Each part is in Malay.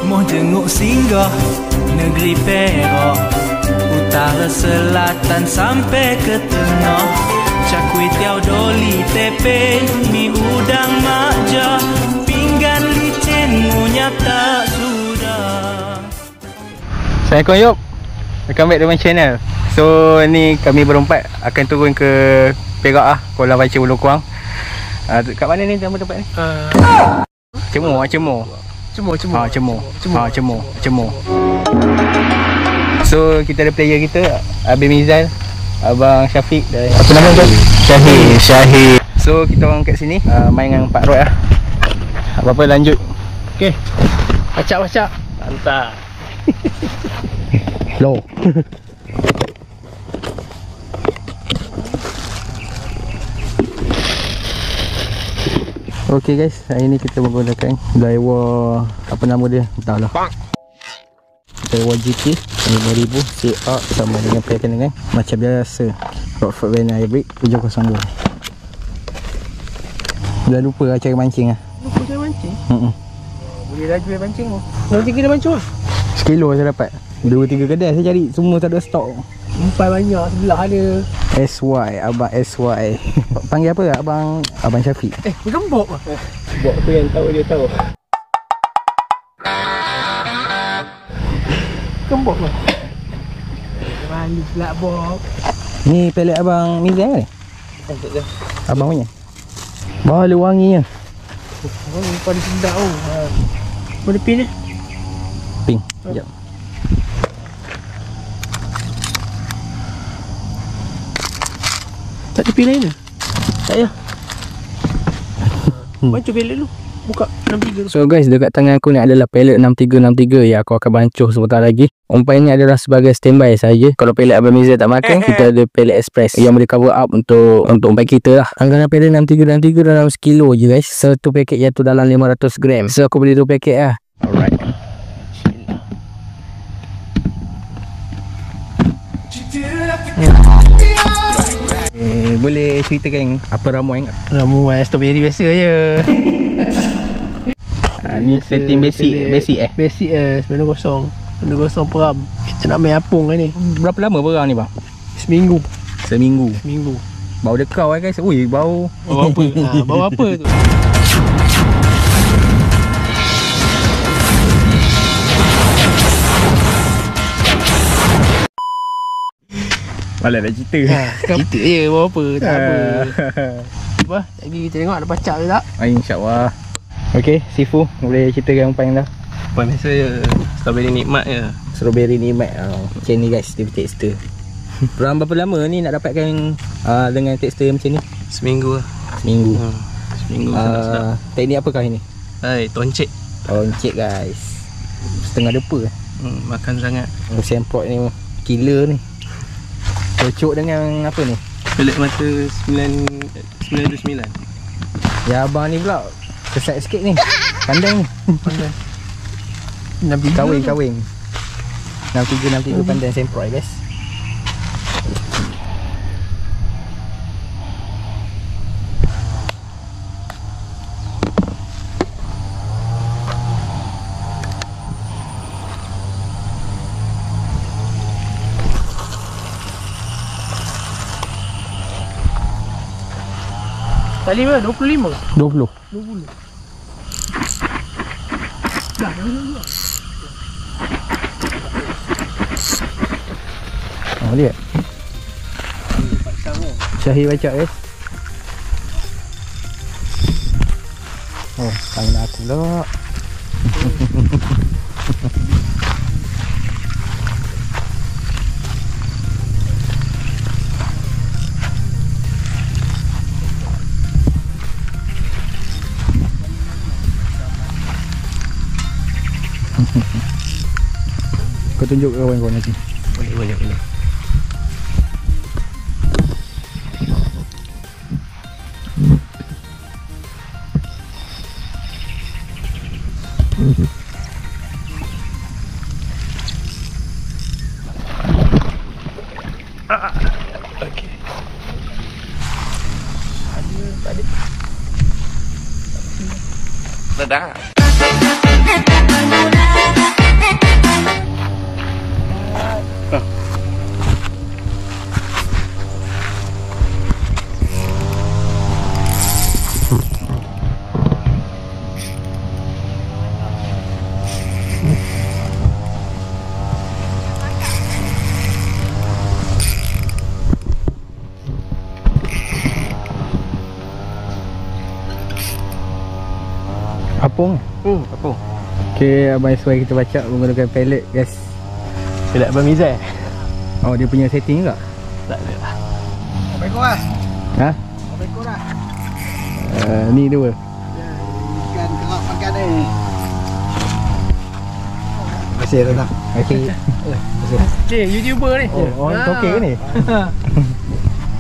Mau jenguk singgah negeri Perak, utara selatan sampai ke tengah. Cakui tiaw doli tepe, mi udang makja, pinggan licin ngunyap tak sudah. Assalamualaikum Yop, welcome back to my channel. So ni kami berempat akan turun ke Perak lah, Kuala Baca Ulu Kuang. Kat mana ni tempat ni? Cemur. So kita ada player kita, Abang Mizal, Abang Syafiq dan apa nama kau? Syahir. So kita orang kat sini main dengan Pak Rod lah. Apa-apa lanjut. Okey. Pacak. Mantap. Low. Okay guys, hari ni kita menggunakan Daiwa, apa nama dia? Entahlah. Daiwa GT 5000 CR sama dengan pakai dengan macam biasa Rockford Van Hybrid 702. Dah lupa lah cara mancing lah. Lupa cara mancing? Boleh laju dia mancing tu. Nanti kita mancing lah. Sekilo saya dapat 2-3 kedai saya cari, semua tak ada stok. Umpan banyak sebelah ada. SY, Abang SY. Panggil apa Abang Syafiq? Bukan Bob lah. Bob tu yang tahu, dia tahu. Bukan Bob lah. Malu pula Bob. Ni pelet Abang Mizan kan? Tak. Abang punya. Bau lu wanginya. Umpan dia sedap tau. Mana pin ni? Ping. Sekejap. Tak ada pin lain ke? Tak payah. Bancuh pelet lu. Buka 63 tu. So guys, dekat tangan aku ni adalah pelet 6363 yang aku akan bancuh sebentar lagi. Umpan ni adalah sebagai standby saja. Kalau pelet Abang Mizal tak makan, kita ada pelet express yang boleh cover up untuk umpan kita lah. Anggaran pelet 6363 dalam sekilo je guys. Satu paket iaitu dalam 500 gram. So aku beli 2 paket lah. Alright. Boleh ceritakan apa ramuan? Ramuan strawberry biasa je. Ni setting basic. Basic 90 peram. Kita nak main apung kan ni. Berapa lama berang ni bang? Seminggu. Bau dekau kan guys. Ui, bau apa? Bau apa tu? Malah nak cerita. Cerita je bau apa. Tak apa. Apa? Jadi kita tengok ada pacak ke tak? InsyaAllah. Okay, Sifu boleh ceritakan umpan dah. Umpan biasa je. Strawberry nikmat je. Strawberry nikmat. Macam ni guys, dia tekstur. Berapa lama ni nak dapatkan dengan tekstur macam ni? Seminggu lah. Seminggu Sedap-sedap. Teknik apakah ini? Toncek. Toncek guys. Setengah depa. Makan sangat. Semprot ni killer ni. Cocok dengan apa ni? Pelet mata 929. Ya abang ni pula kesat sikit ni. Pandai ni. Pandai. Kawin 6363 pandai semprot guys. Tali berapa? 25? 20. Dah. Lihat. Syahir baca guys. Tangan aku pula. Kau tunjuk ke kawan kau nanti. Boleh. Okey. Dadah. Apa? Okay, Abang Iswai kita baca menggunakan pellet guys. Pellet Abang Mizal. Oh, dia punya setting juga? Tak ada lah. Berapa ekor lah? Ha? Berapa ekor lah? Ni dua. Ya, ikan kerap makan ni. Terima kasih Rana. Okay. Okay, YouTuber ni. Oh, orang tokek ke ni?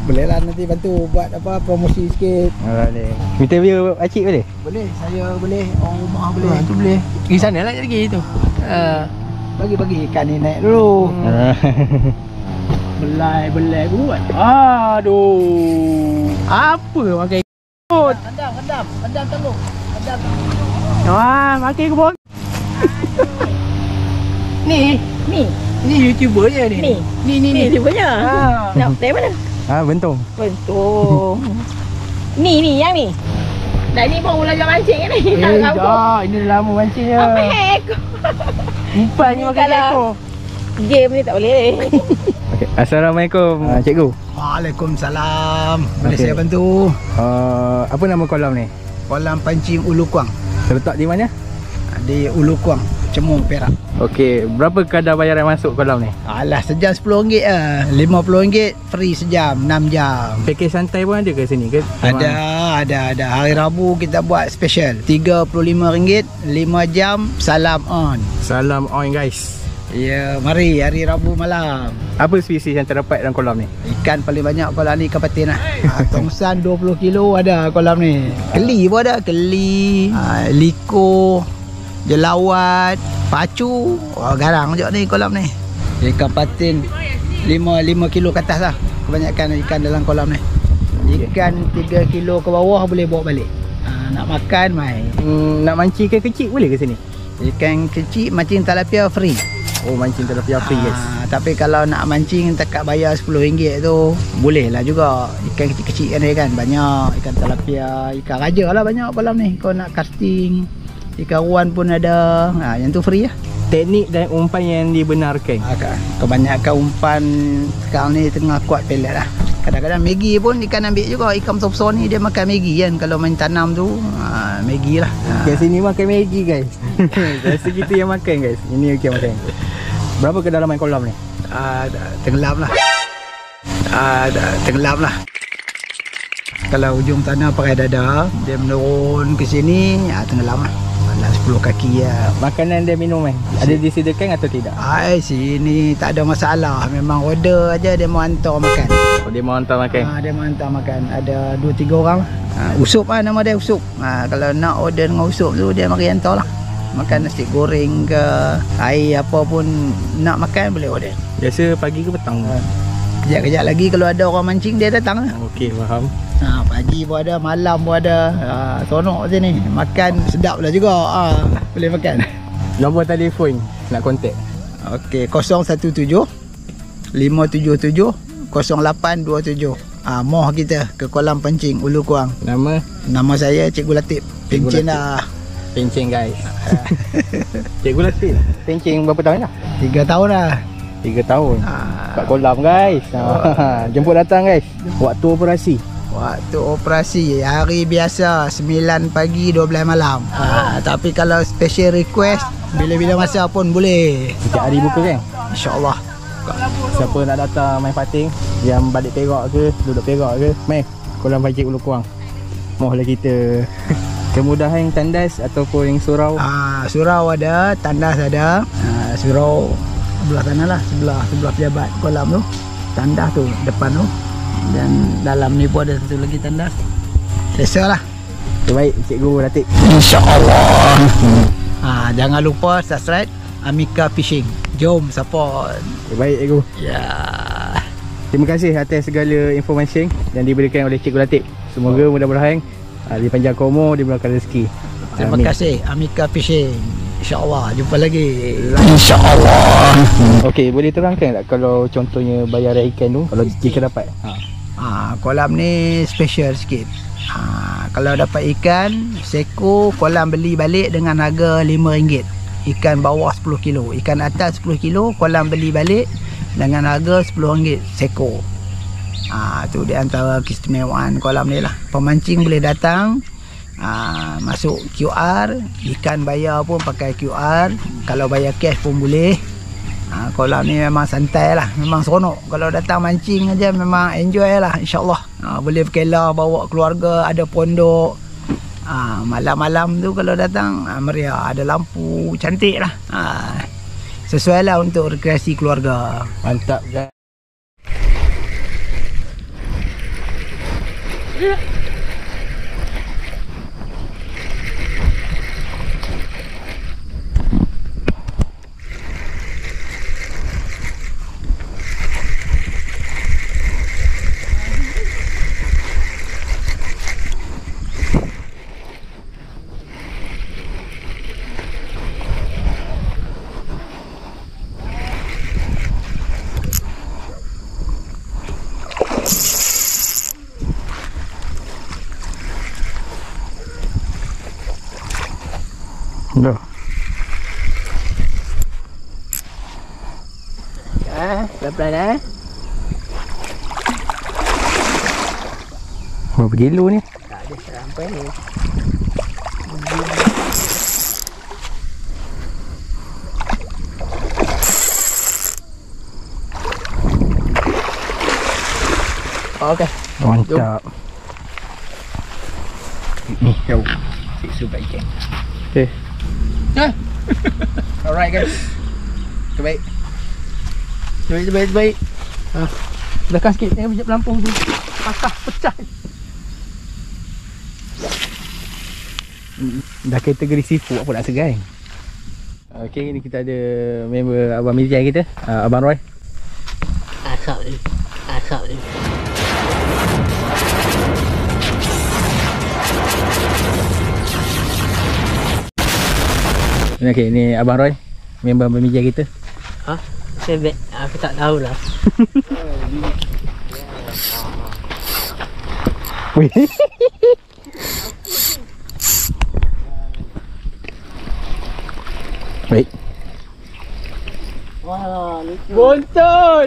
Boleh lah nanti bantu buat apa promosi sikit. Boleh. Interview Acik boleh? Boleh, saya boleh, orang rumah boleh. Tu boleh. Pergi sana lah lagi tu. Bagi-bagi ikan ni naik dulu. Belai buat. Aduh. Apa makan ikut? Rendam tanggung. Makan ikut. Ni YouTuber je ni. Ni YouTubernya. Nak dari mana? Bentong. Bentuk. Ni yang ni. Dah ni pun belajar mancing kan ni. Dah, ini dah lama mancing je. Apa ekor? Umpan ni makan Kalau- ekor. Game ni tak boleh. Okay. Assalamualaikum cikgu. Waalaikumsalam. Boleh Okey. saya bantu? Apa nama kolam ni? Kolam pancing Ulu Kuang. Terletak di mana? Di Ulu Kuang, Cemung, Perak. Okey, berapa kadar bayaran masuk kolam ni? Alah, sejam RM10 lah. RM50 free sejam, 6 jam. Pakej santai pun ada ke sini ke? Ada. Hari Rabu kita buat special. RM35, 5 jam, salam on. Salam on guys. Ya, mari hari Rabu malam. Apa spesies yang terdapat dalam kolam ni? Ikan paling banyak kolam ni ikan patin lah. Tongsan 20 kilo ada kolam ni. Keli pun ada, keli, liko, jelawat, pacu. Garang je ni kolam ni. Ikan patin 5 kilo ke atas lah. Kebanyakan ikan dalam kolam ni. Ikan 3 kilo ke bawah boleh bawa balik. Nak makan mai. Nak mancing ikan kecil boleh ke sini? Ikan kecil mancing tilapia free. Oh, mancing tilapia free guys. Tapi kalau nak mancing takat bayar RM10 tu boleh lah juga. Ikan kecil-kecil kan dia kan. Banyak ikan tilapia, ikan raja lah banyak kolam ni. Kau nak casting, ikan ruan pun ada. Yang tu free lah. Teknik dan umpan yang dibenarkan. Kebanyakan umpan sekarang ni tengah kuat pellet lah. Kadang-kadang Maggi pun ikan ambil juga. Ikan besar-besar ni dia makan Maggi kan. Kalau main tanam tu Maggi lah. Kat sini makan Maggi guys. Rasa kita yang makan guys. Ini okey makan. Berapa kedalaman kolam ni? Tenggelam lah. Tenggelam lah. Kalau ujung tanah pakai dada, dia menurun ke sini, tenggelam lah. Alah 10 kaki lah. Makanan dan minuman ada disediakan atau tidak? Sini tak ada masalah. Memang order aja dia mau hantar makan. Oh, dia mau hantar makan. Dia mau hantar makan. Ada 2-3 orang. Usup lah nama dia, Usup. Kalau nak order dengan Usup tu dia mari hantar lah. Makan nasi goreng ke, air apa pun nak makan boleh order. Biasa pagi ke petang? Kejap-kejap lagi kalau ada orang mancing dia datang lah. Okey, faham. Pagi pun ada, malam pun ada. Seronok sini. Makan sedap lah juga. Boleh makan. Nombor telefon nak kontak. Okey, 017 577 0827. Moh kita ke kolam pancing Ulu Kuang. Nama saya Cikgu Latif. Pencen dah. Pencen guys. Cikgu Latif. Pencen berapa tahun dah? 3 tahun dah. 3 tahun. Kat kolam guys. Jemput datang guys. Waktu operasi. Waktu operasi hari biasa 9 pagi 12 malam. Tapi kalau special request bila-bila masa pun boleh. Setiap hari buka kan? InsyaAllah. Siapa nak datang main pating, yang balik Perak ke, duduk Perak ke, main kolam pancing Ulu Kuang. Mohonlah kita. Kemudahan tandas ataupun yang surau. Surau ada, tandas ada. Surau sebelah sana lah, sebelah pejabat kolam tu. Tandas tu depan tu. Dan dalam ni pun ada satu lagi tandas. Selesa lah. Baik, Cikgu Latif. InsyaAllah. Jangan lupa subscribe Amika Fishing. Jom support. Baik Cikgu. Ya. Terima kasih atas segala informasi yang diberikan oleh Cikgu Latif. Semoga mudah-mudahan dipanjangkan umur, dimurahkan rezeki. Terima kasih Amika Fishing. InsyaAllah jumpa lagi. InsyaAllah. Okey, boleh terangkan tak kalau contohnya bayaran ikan tu kalau jika dapat? Kolam ni special sikit. Kalau dapat ikan seko, kolam beli balik dengan harga RM5. Ikan bawah 10 kilo, ikan atas 10 kilo, kolam beli balik dengan harga RM10 seko. Tu di antara keistimewaan kolam ni lah. Pemancing boleh datang, Masuk QR, ikan bayar pun pakai QR, kalau bayar cash pun boleh. Kolam ni memang santai lah, memang seronok. Kalau datang mancing aja memang enjoy lah, insyaAllah. Boleh berkelah, bawa keluarga, ada pondok. Malam-malam tu kalau datang meriah, ada lampu, cantik lah. Sesuai lah untuk rekreasi keluarga. Mantap guys. Dah. Pelan-pelan Berapa kilo ni? Tak ada sampai ni. Okey. Mantap. Ni jauh. Siksa baik ikan. Okay. Alright guys. Terbaik. Terbaik. Belakang sikit, jangan pijak pelampung tu. Patah, pecah. Dah kategori seafood, apa nak segai. Okay, ni kita ada member Abang Mizan kita, Abang Roy. Asap ni. Okay, ni Abang Roy, member Abang Mizan kita. Aku tak tahulah. Wih. Baik. Wah, bontot.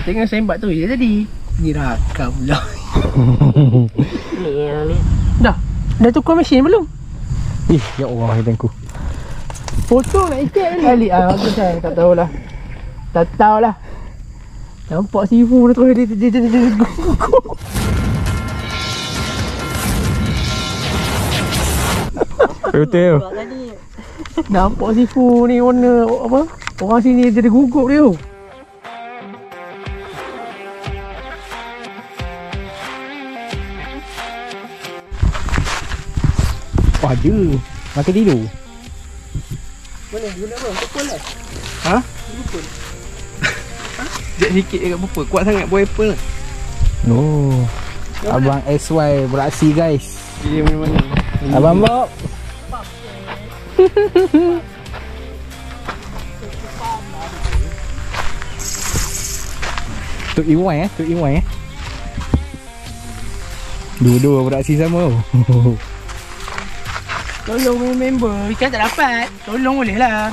Tengah sembat tu je tadi. Ni rakam pula. Ni. Dah tukar mesin belum? Ih, ya Allah, hidangku. Potong nak ikat kali. Aku tak tahulah. Tak tahulah. Nampak sifu tu dia gugup. Betul. Nampak sifu ni warna apa? Orang sini jadi gugup dia. Wah, ada. Makan tidur. Boleh guna apa? Pukul lah. Ha? Pukul. Sekejap sikit dekat pukul. Kuat sangat buah apple lah. Oh. Abang SY beraksi guys. Dia mana-mana. Abang Bob. Tok Iwan Tok Iwan Dua-dua beraksi sama. Tolong member. Ikan tak dapat. Tolong boleh lah.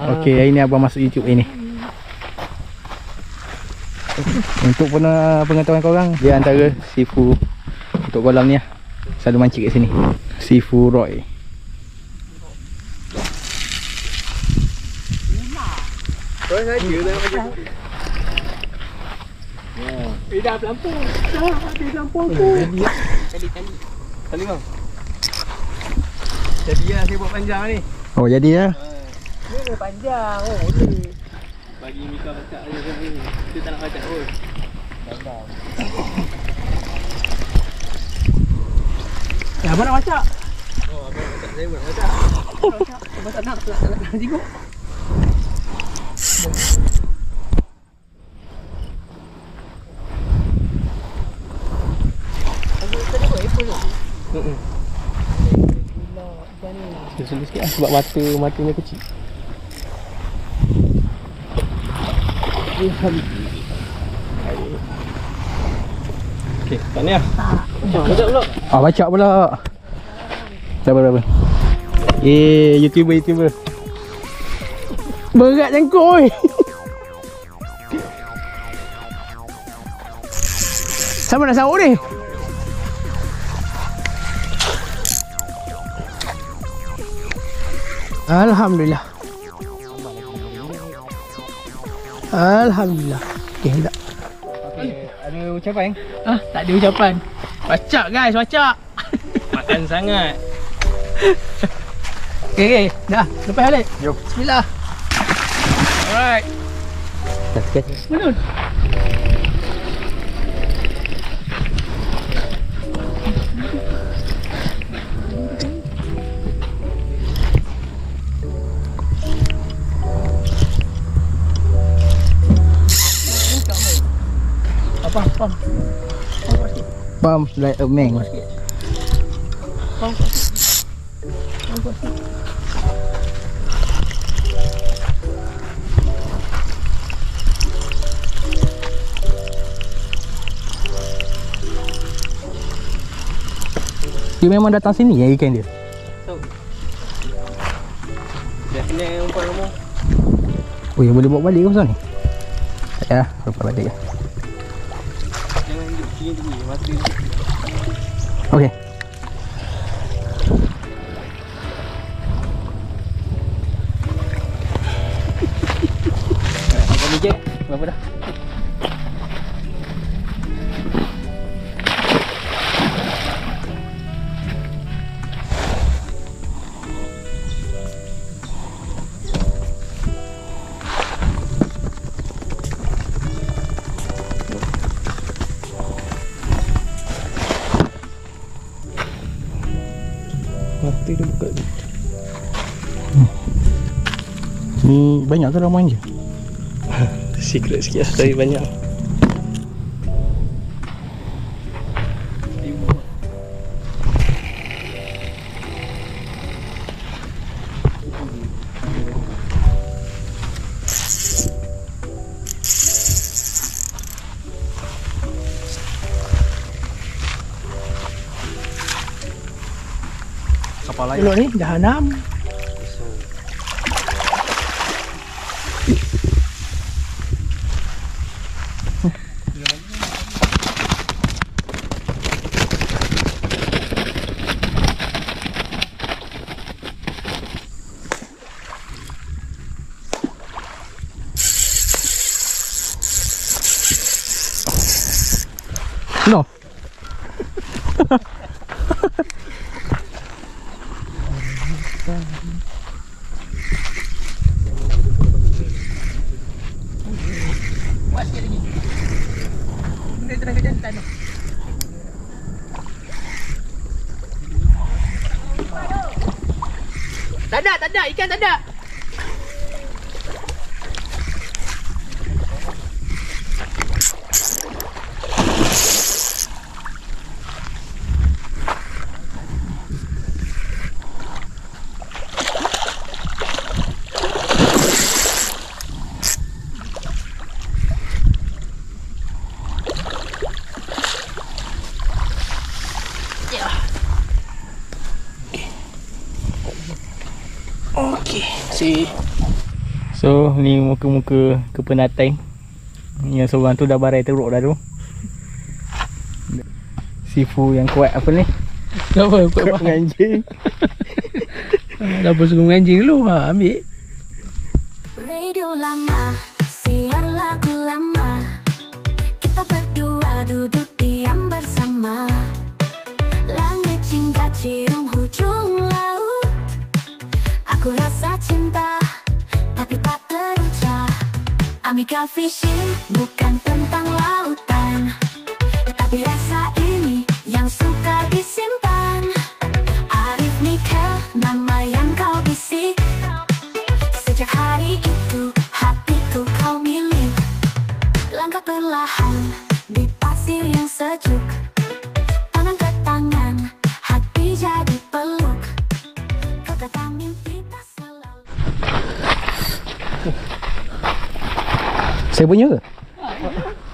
Okey, hari ni abang masuk YouTube ini. Untuk pengetahuan korang, dia antara Sifu untuk kolam ni lah. Selalu mancing kat sini. Sifu Roy. Kau saja dah macam dah pelampung. Dah habis pelampung tu. Tali bang. Jadi lah saya buat panjang ni. Oh, jadi lah. Ni panjang. Oh, boleh. Bagi Mika baca je ni. Dia tak nak baca pun. Abang nak baca? Oh, abang baca. Saya pun nak baca. Abang tak nak tengok. Sulit sikit lah sebab matanya kecil. Okey, tak ni lah. Baca pula. Baca pula. Berapa? YouTuber. Berat jangkuk oi. Siapa nak sahur ni? Alhamdulillah. Alhamdulillah. Okey tak? Ada ucapan? Ah, tak ada ucapan. Bacak guys, bacak. Makan sangat. Okey, dah. Lepas balik. Jom. Bismillah. Alright. Menun. Pam. Pump like a man. Dia memang datang sini ya ikan dia. Dah kena umpan kamu. Oh, yang boleh bawa balik ke pasal ni? Tak payah, bawa balik lah. Jangan duduk tinggi-tinggi. Mata dia. Okey. Apa ni je? Berapa dah? Mata dia buka tu. Ni banyak ke ramai je? Secret sikit lah, tapi banyak. Kapal lain. Elok ni dah 6. No. Buat sikit lagi. Benda tenaga jantan tu. Tak ada, ikan tak ada. Okey, si. So ni muka-muka kepenatan. Yang seorang tu dah barai teruk dah tu. Sifu yang kuat apa ni? Kenapa kuat Anjing. Dah suruh anjing dulu. Ha, ambil. Radio lama, siar lagu lama. Kita berdua duduk diam bersama. Langit hingga cium hujung laut. Aku rasa cinta, tapi tak terucap. Amica Fishing bukan tentang lautan, tapi rasa ini yang suka disimpan. Arif Nikel, nama yang kau bisik. Sejak hari itu, hatiku kau milik. Langkah perlahan di pasir yang sejuk. Tangan ke tangan, hati jadi peluk. Kau datang mimpi tak selalu. Saya punya ke?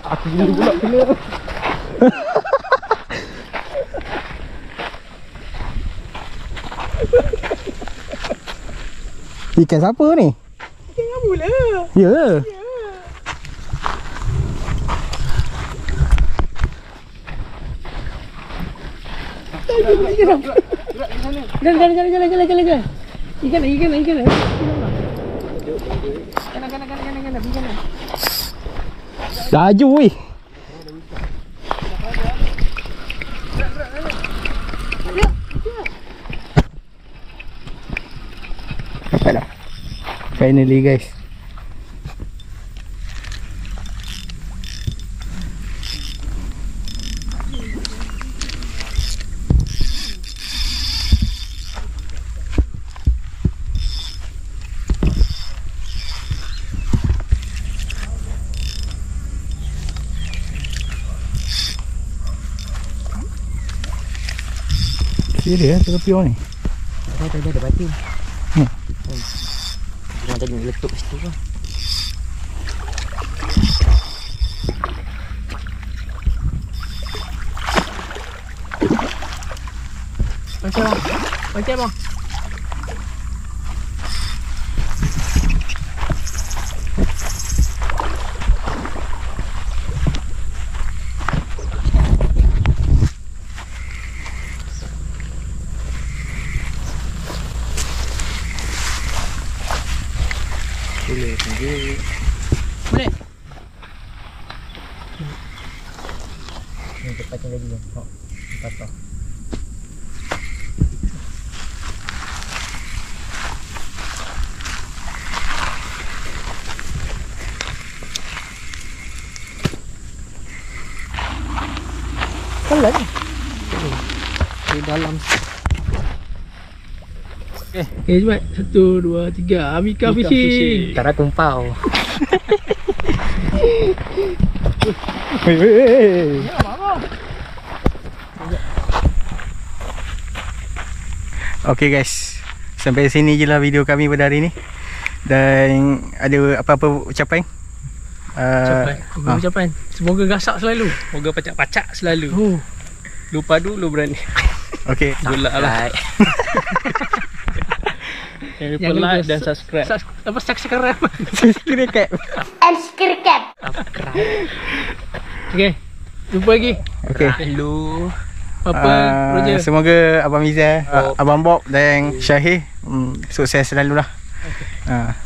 Aku dulu pula kena. Ikan siapa ni? Ikan apa? lah. Ya. Jalan. Ikan. Kanan. Laju weh. Dapat dah. Finally guys. Serius terpion ni. Ada batu. Orang tadi meletup situ kan. Macam bang. Boleh. Ni cepat lagi bang. Patah. Pelan. Di dalam. Okay, cepat. 1, 2, 3. Amika fishing. Tara kumpau. Okay guys, sampai sini je lah video kami pada hari ni. Dan ada apa-apa ucapan? Ucapan. Semoga gasak selalu. Moga pacak-pacak selalu. Lu padu, lu berani. Okay, Gulak lah. Jangan lupa like dan subscribe. Subscribe. subscribe. Okay. Jumpa lagi. Okay. Hello. Roger. Semoga Abang Miza, Abang Bob dan Syahir sukses selalu lah.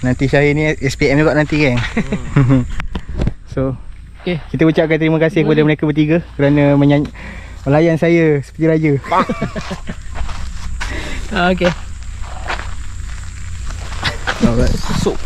Nanti Syahir ni SPM juga nanti kan. So kita ucapkan terima kasih kepada mereka bertiga kerana melayan saya seperti raja. Okay. Alright. Sup.